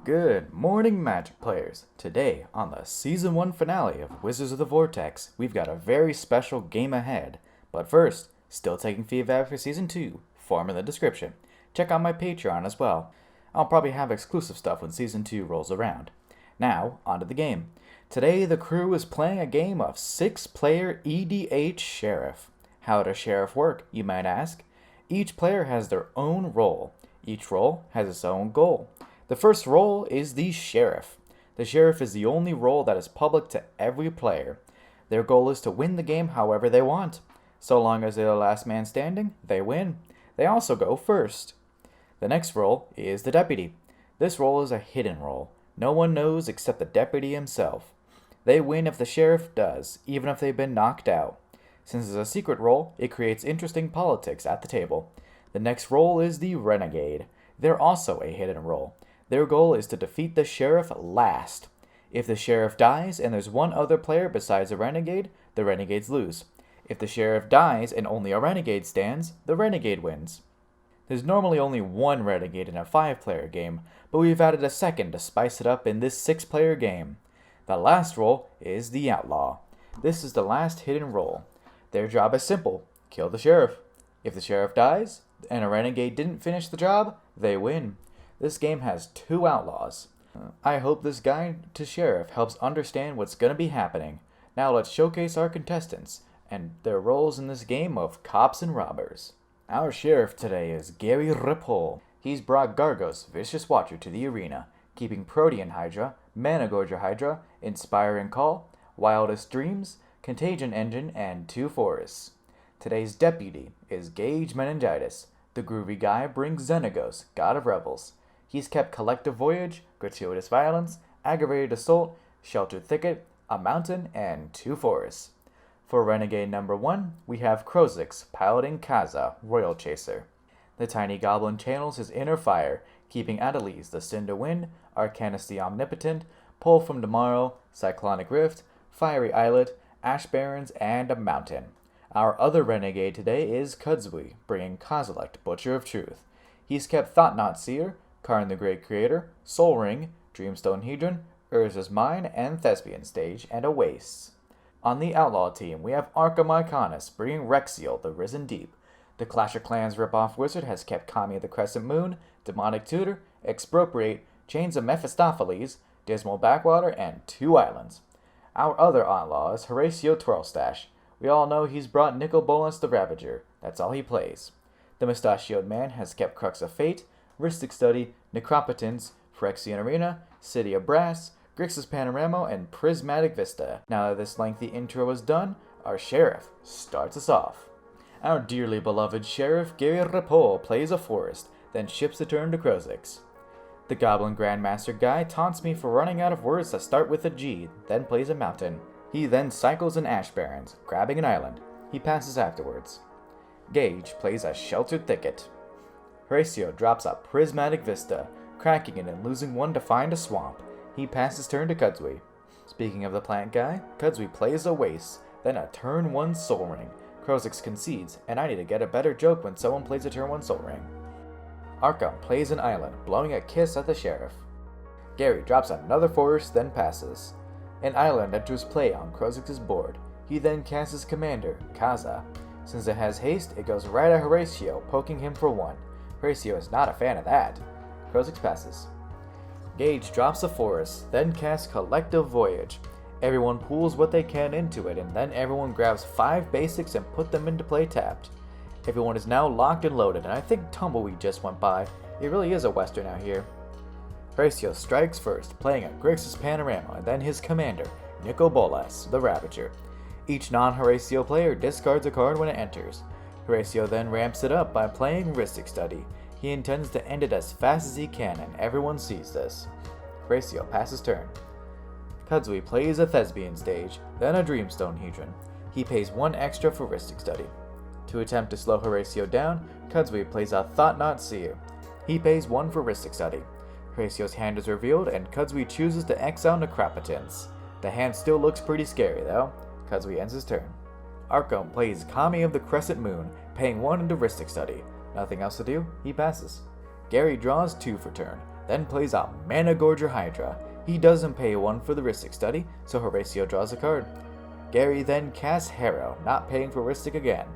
Good morning, Magic players! Today, on the Season 1 finale of Wizards of the Vortex, we've got a very special game ahead. But first, still taking feedback for Season 2, form in the description. Check out my Patreon as well. I'll probably have exclusive stuff when Season 2 rolls around. Now, onto the game. Today, the crew is playing a game of 6-player EDH Sheriff. How does Sheriff work, you might ask? Each player has their own role. Each role has its own goal. The first role is the Sheriff. The Sheriff is the only role that is public to every player. Their goal is to win the game however they want. So long as they're the last man standing, they win. They also go first. The next role is the Deputy. This role is a hidden role. No one knows except the Deputy himself. They win if the Sheriff does, even if they've been knocked out. Since it's a secret role, it creates interesting politics at the table. The next role is the Renegade. They're also a hidden role. Their goal is to defeat the Sheriff last. If the Sheriff dies and there's one other player besides the Renegades lose. If the Sheriff dies and only a Renegade stands, the Renegade wins. There's normally only one Renegade in a 5-player game, but we've added a second to spice it up in this 6-player game. The last role is the Outlaw. This is the last hidden role. Their job is simple: kill the Sheriff. If the Sheriff dies and a Renegade didn't finish the job, they win. This game has 2 outlaws. I hope this guide to Sheriff helps understand what's going to be happening. Now let's showcase our contestants and their roles in this game of cops and robbers. Our Sheriff today is Gary Ripoll. He's brought Gargos, Vicious Watcher, to the arena, keeping Protean Hydra, Managorger Hydra, Inspiring Call, Wildest Dreams, Contagion Engine, and 2 Forests. Today's Deputy is Gage Meningitis. The groovy guy brings Xenagos, God of Revels. He's kept Collective Voyage, Gratuitous Violence, Aggravated Assault, Sheltered Thicket, a Mountain, and 2 Forests. For Renegade number 1, we have Krozix, piloting Kaza, Royal Chaser. The tiny goblin channels his inner fire, keeping Adeliz, the Cinder Wind, Arcanus the Omnipotent, Pull from Tomorrow, Cyclonic Rift, Fiery Islet, Ash Barrens, and a Mountain. Our other Renegade today is Kudzwi, bringing Kozilek, Butcher of Truth. He's kept Thought-Knot Seer, Karn the Great Creator, Soul Ring, Dreamstone Hedron, Urza's Mine, and Thespian Stage, and a Waste. On the Outlaw team, we have Arkham Iconis, bringing Rexiel, the Risen Deep. The Clash of Clans ripoff wizard has kept Kami the Crescent Moon, Demonic Tutor, Expropriate, Chains of Mephistopheles, Dismal Backwater, and 2 Islands. Our other outlaw is Horatio Twirlstash. We all know he's brought Nicol Bolas the Ravager. That's all he plays. The Mustachioed Man has kept Crux of Fate, Rhystic Study, Necropotence, Phyrexian Arena, City of Brass, Grixis Panorama, and Prismatic Vista. Now that this lengthy intro is done, our Sheriff starts us off. Our dearly beloved Sheriff Gary Ripoll plays a Forest, then ships the turn to Krozix. The Goblin Grandmaster guy taunts me for running out of words that start with a G, then plays a Mountain. He then cycles an Ash Barrens, grabbing an island. He passes afterwards. Gage plays a Sheltered Thicket. Horatio drops a Prismatic Vista, cracking it and losing 1 to find a swamp. He passes turn to Kudzwi. Speaking of the plant guy, Kudzwi plays a Waste, then a turn 1 Soul Ring. Krozix concedes, and I need to get a better joke when someone plays a turn 1 Soul Ring. Arkham plays an island, blowing a kiss at the Sheriff. Gary drops another Forest, then passes. An island enters play on Krozix's board. He then casts his commander, Kaza. Since it has haste, it goes right at Horatio, poking him for 1. Horatio is not a fan of that. Krozix passes. Gage drops a Forest, then casts Collective Voyage. Everyone pools what they can into it, and then everyone grabs 5 basics and put them into play tapped. Everyone is now locked and loaded, and I think Tumbleweed just went by. It really is a western out here. Horatio strikes first, playing a Grixis Panorama, and then his commander, Nicol Bolas, the Ravager. Each non-Horatio player discards a card when it enters. Horatio then ramps it up by playing Rhystic Study. He intends to end it as fast as he can, and everyone sees this. Horatio passes turn. Kudzwi plays a Thespian Stage, then a Dreamstone Hedron. He pays 1 extra for Rhystic Study. To attempt to slow Horatio down, Kudzwi plays a Thought-Knot Seer. He pays 1 for Rhystic Study. Horatio's hand is revealed, and Kudzwi chooses to exile Necropotence. The hand still looks pretty scary, though. Kudzwi ends his turn. Arkham plays Kami of the Crescent Moon, paying 1 into Rhystic Study. Nothing else to do, he passes. Gary draws 2 for turn. then plays a Mana Gorger Hydra. He doesn't pay 1 for the Rhystic Study, so Horatio draws a card. Gary then casts Harrow, not paying for Rhystic again.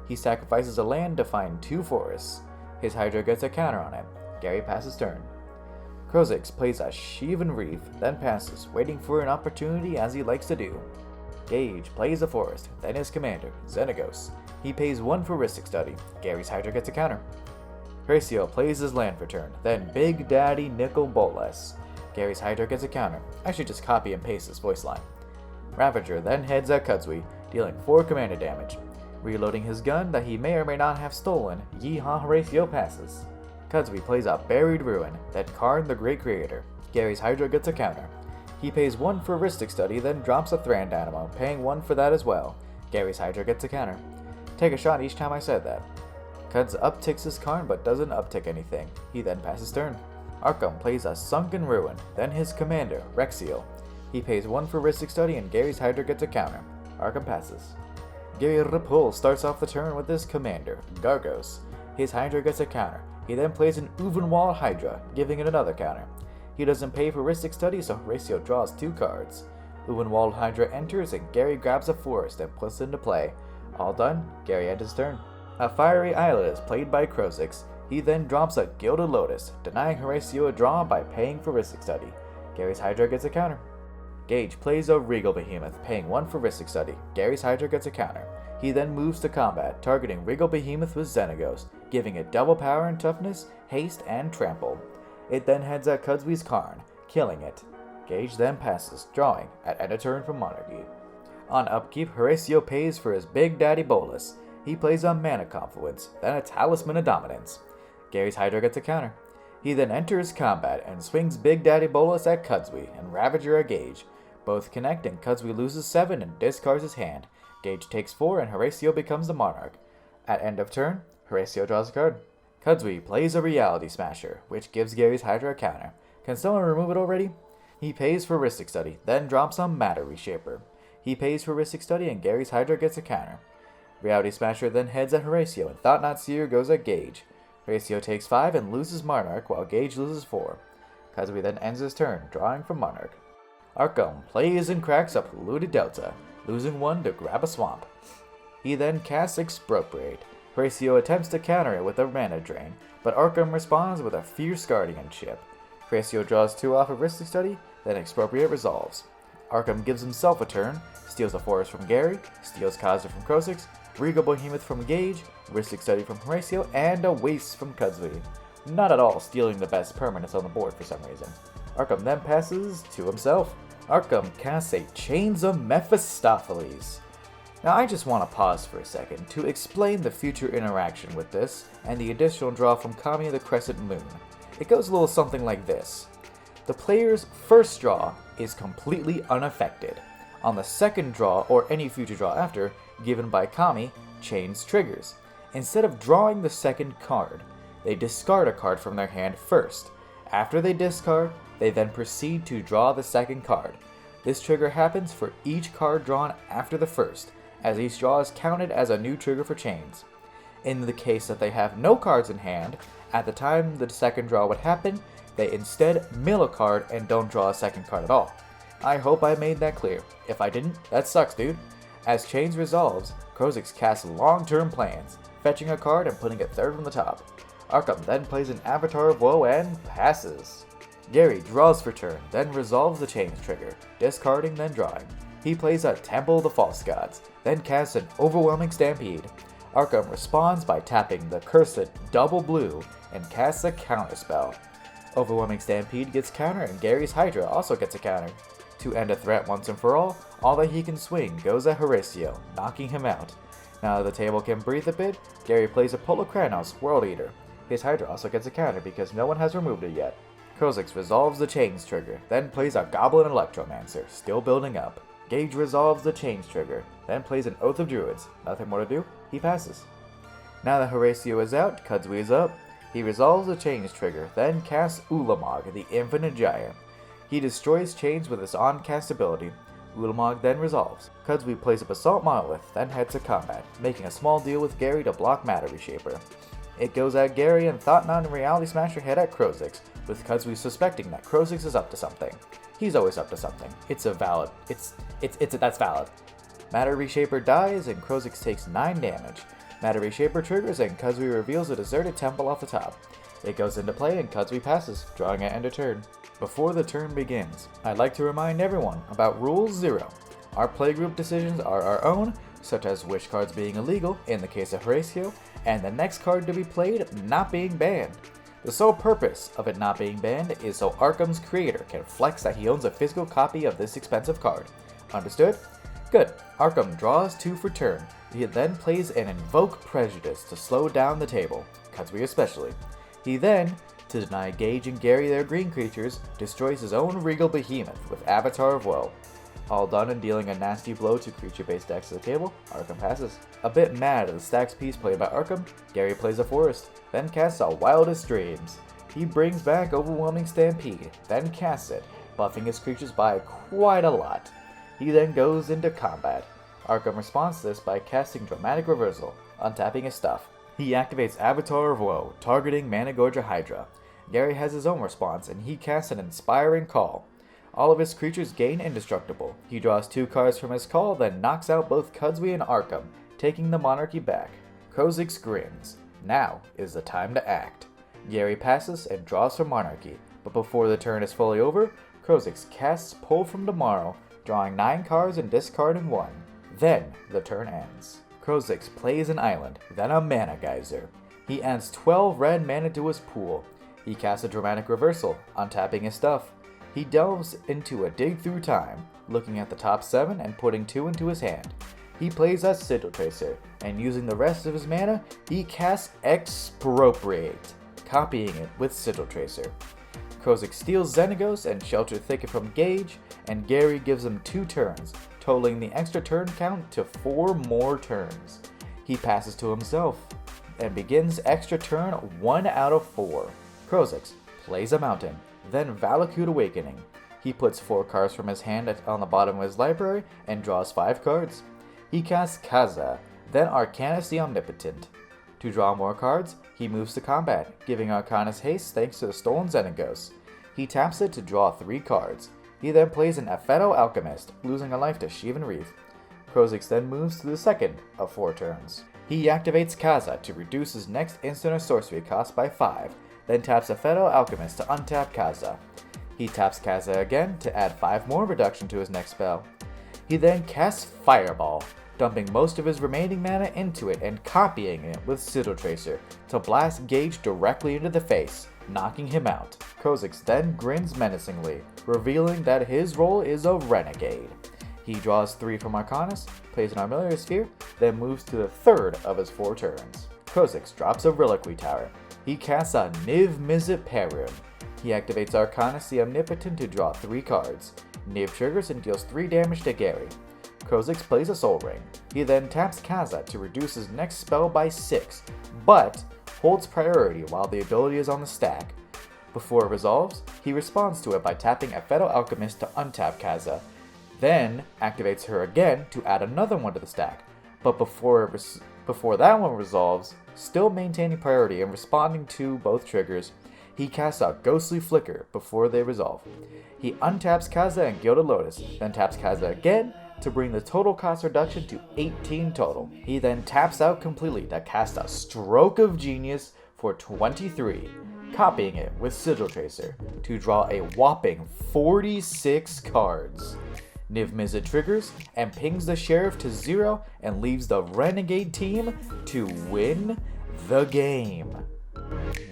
He sacrifices a land to find 2 forests. His Hydra gets a counter on him. Gary passes turn. Kha'Zix plays a Sheevan Reef, then passes, waiting for an opportunity as he likes to do. Gage plays a forest, then his commander, Xenagos. He pays 1 for Rhystic Study. Gary's Hydra gets a counter. Horatio plays his land for turn, then Big Daddy Nicol Bolas. Gary's Hydra gets a counter. I should just copy and paste his voice line. Ravager then heads at Kudzwi, dealing 4 commander damage. Reloading his gun that he may or may not have stolen, Yeehaw Horatio passes. Kudzwi plays a Buried Ruin, then Karn the Great Creator. Gary's Hydra gets a counter. He pays 1 for Rhystic Study, then drops a Thran Dynamo, paying 1 for that as well. Gary's Hydra gets a counter. Take a shot each time I said that. Kudz upticks his Karn but doesn't uptick anything. He then passes turn. Arkham plays a Sunken Ruin, then his commander, Rexiel. He pays 1 for Rhystic Study and Gary's Hydra gets a counter. Arkham passes. Gary Rapul starts off the turn with his commander, Gargos. His Hydra gets a counter. He then plays an Uvenwald Hydra, giving it another counter. He doesn't pay for Rhystic Study, so Horatio draws 2 cards. Uvenwald Hydra enters and Gary grabs a forest and puts it into play. All done, Gary ends his turn. A Fiery Islet is played by Kha'Zix. He then drops a Gilded Lotus, denying Horatio a draw by paying for Rhystic Study. Gary's Hydra gets a counter. Gage plays a Regal Behemoth, paying 1 for Rhystic Study. Gary's Hydra gets a counter. He then moves to combat, targeting Regal Behemoth with Xenagos, giving it double power and toughness, haste, and trample. It then heads at Kudzwi's Karn, killing it. Gage then passes, drawing at end of turn from Monarchy. On upkeep, Horatio pays for his Big Daddy Bolas. He plays a Mana Confluence, then a Talisman of Dominance. Gary's Hydra gets a counter. He then enters combat and swings Big Daddy Bolas at Kudzwi and Ravager at Gage. Both connect and Kudzwi loses 7 and discards his hand. Gage takes 4 and Horatio becomes the Monarch. At end of turn, Horatio draws a card. Kudzwi plays a Reality Smasher, which gives Gary's Hydra a counter. Can someone remove it already? He pays for Rhystic Study, then drops a Matter Reshaper. He pays for Rhystic Study and Gary's Hydra gets a counter. Reality Smasher then heads at Horatio and Thought Not Seer goes at Gage. Horatio takes 5 and loses Monarch while Gage loses 4. Kudzwi then ends his turn, drawing from Monarch. Arkham plays and cracks a Polluted Delta, losing 1 to grab a swamp. He then casts Expropriate. Horatio attempts to counter it with a Mana Drain, but Arkham responds with a Fierce Guardianship. Horatio draws 2 off of Rhystic Study, then Expropriate resolves. Arkham gives himself a turn, steals a forest from Gary, steals Kha'Zix from Kha'Zix, Regal Behemoth from Gage, Rhystic Study from Horatio, and a Waste from Kudzwi. Not at all stealing the best permanents on the board for some reason. Arkham then passes to himself. Arkham casts a Chains of Mephistopheles. Now I just want to pause for a second to explain the future interaction with this and the additional draw from Kami of the Crescent Moon. It goes a little something like this. The player's first draw is completely unaffected. On the second draw, or any future draw after, given by Kami, Chains triggers. Instead of drawing the second card, they discard a card from their hand first. After they discard, they then proceed to draw the second card. This trigger happens for each card drawn after the first, as each draw is counted as a new trigger for Chains. In the case that they have no cards in hand, at the time the second draw would happen, they instead mill a card and don't draw a second card at all. I hope I made that clear. If I didn't, that sucks, dude. As Chains resolves, Kha'Zix casts long-term plans, fetching a card and putting it third from the top. Arkham then plays an Avatar of Woe and passes. Gary draws for turn, then resolves the Chains trigger, discarding then drawing. He plays a Temple of the False Gods, then casts an Overwhelming Stampede. Arkham responds by tapping the cursed double blue and casts a counterspell. Overwhelming Stampede gets counter and Gary's Hydra also gets a counter. To end a threat once and for all that he can swing goes at Horatio, knocking him out. Now that the table can breathe a bit, Gary plays a Polo-Kranos, World Eater. His Hydra also gets a counter because no one has removed it yet. Kha'Zix resolves the Chains trigger, then plays a Goblin Electromancer, still building up. Gage resolves the Chains trigger, then plays an Oath of Druids. Nothing more to do, he passes. Now that Horatio is out, Kudzwi is up. He resolves the Chains trigger, then casts Ulamog, the Infinite Gyre. He destroys Chains with his on-cast ability. Ulamog then resolves. Kudzwi plays a Basalt Monolith, then heads to combat, making a small deal with Gary to block Matter Reshaper. It goes at Gary and Thought-Knot and Reality Smasher head at Krozix, with Kuzui suspecting that Krozix is up to something. He's always up to something. That's valid. Matter Reshaper dies and Krozix takes 9 damage. Matter Reshaper triggers and Kuzui reveals a deserted temple off the top. It goes into play and Kuzui passes, drawing at end of turn. Before the turn begins, I'd like to remind everyone about Rule 0. Our playgroup decisions are our own, such as which cards being illegal in the case of Horatio, and the next card to be played not being banned. The sole purpose of it not being banned is so Arkham's creator can flex that he owns a physical copy of this expensive card. Understood? Good. Arkham draws 2 for turn. He then plays an Invoke Prejudice to slow down the table, Kuzui especially. He then, to deny Gage and Gary their green creatures, destroys his own Regal Behemoth with Avatar of Woe. All done and dealing a nasty blow to creature-based decks to the table, Arkham passes. A bit mad at the stacks piece played by Arkham, Gary plays a Forest, then casts a Wildest Dreams. He brings back Overwhelming Stampede, then casts it, buffing his creatures by quite a lot. He then goes into combat. Arkham responds to this by casting Dramatic Reversal, untapping his stuff. He activates Avatar of Woe, targeting Managorger Hydra. Gary has his own response, and he casts an Inspiring Call. All of his creatures gain Indestructible. He draws 2 cards from his call, then knocks out both Kuzui and Arkham, taking the Monarchy back. Krozix grins. Now is the time to act. Gary passes and draws from Monarchy, but before the turn is fully over, Krozix casts Pull from Tomorrow, drawing 9 cards and discarding 1. Then the turn ends. Krozix plays an island, then a Mana Geyser. He adds 12 red mana to his pool. He casts a Dramatic Reversal, untapping his stuff. He delves into a Dig Through Time, looking at the top 7 and putting 2 into his hand. He plays a Sigil Tracer, and using the rest of his mana, he casts Expropriate, copying it with Sigil Tracer. Krozix steals Xenagos and Shelter Thicket from Gage, and Gary gives him 2 turns, totaling the extra turn count to 4 more turns. He passes to himself, and begins extra turn 1 out of 4. Krozix plays a Mountain, then Valakut Awakening. He puts 4 cards from his hand on the bottom of his library and draws 5 cards. He casts Kaza, then Arcanus the Omnipotent. To draw more cards, he moves to combat, giving Arcanus haste thanks to the stolen Xenagos. He taps it to draw 3 cards. He then plays an Apheto Alchemist, losing a life to Sheevan Reef. Krozix then moves to the second of 4 turns. He activates Kaza to reduce his next instant or sorcery cost by 5, then taps Apheto Alchemist to untap Kaza. He taps Kaza again to add 5 more reduction to his next spell. He then casts Fireball, dumping most of his remaining mana into it and copying it with Sigil Tracer to blast Gage directly into the face, knocking him out. Krozix then grins menacingly, revealing that his role is a Renegade. He draws 3 from Arcanus, plays an Armillary Sphere, then moves to the third of his 4 turns. Krozix drops a Reliquary Tower. He casts a Niv Mizzet Perun. He activates Arcanus the Omnipotent to draw 3 cards. Niv triggers and deals 3 damage to Gary. Krozix plays a Soul Ring. He then taps Kaza to reduce his next spell by 6, but holds priority while the ability is on the stack. Before it resolves, he responds to it by tapping Apheto Alchemist to untap Kaza, then activates her again to add another one to the stack, but before that one resolves, still maintaining priority and responding to both triggers, he casts a Ghostly Flicker before they resolve. He untaps Kaza and Gilded Lotus, then taps Kaza again to bring the total cost reduction to 18 total. He then taps out completely to cast a Stroke of Genius for 23, copying it with Sigil Tracer to draw a whopping 46 cards. Niv Mizzet triggers and pings the Sheriff to 0 and leaves the Renegade team to win the game.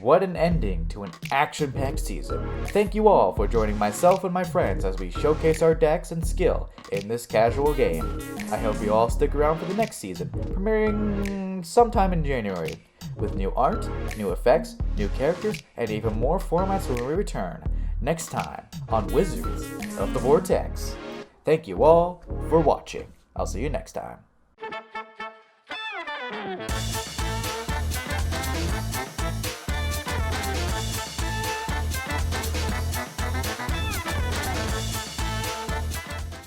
What an ending to an action-packed season. Thank you all for joining myself and my friends as we showcase our decks and skill in this casual game. I hope you all stick around for the next season, premiering sometime in January, with new art, new effects, new characters, and even more formats when we return, next time on Wizards of the Vortex. Thank you all for watching. I'll see you next time.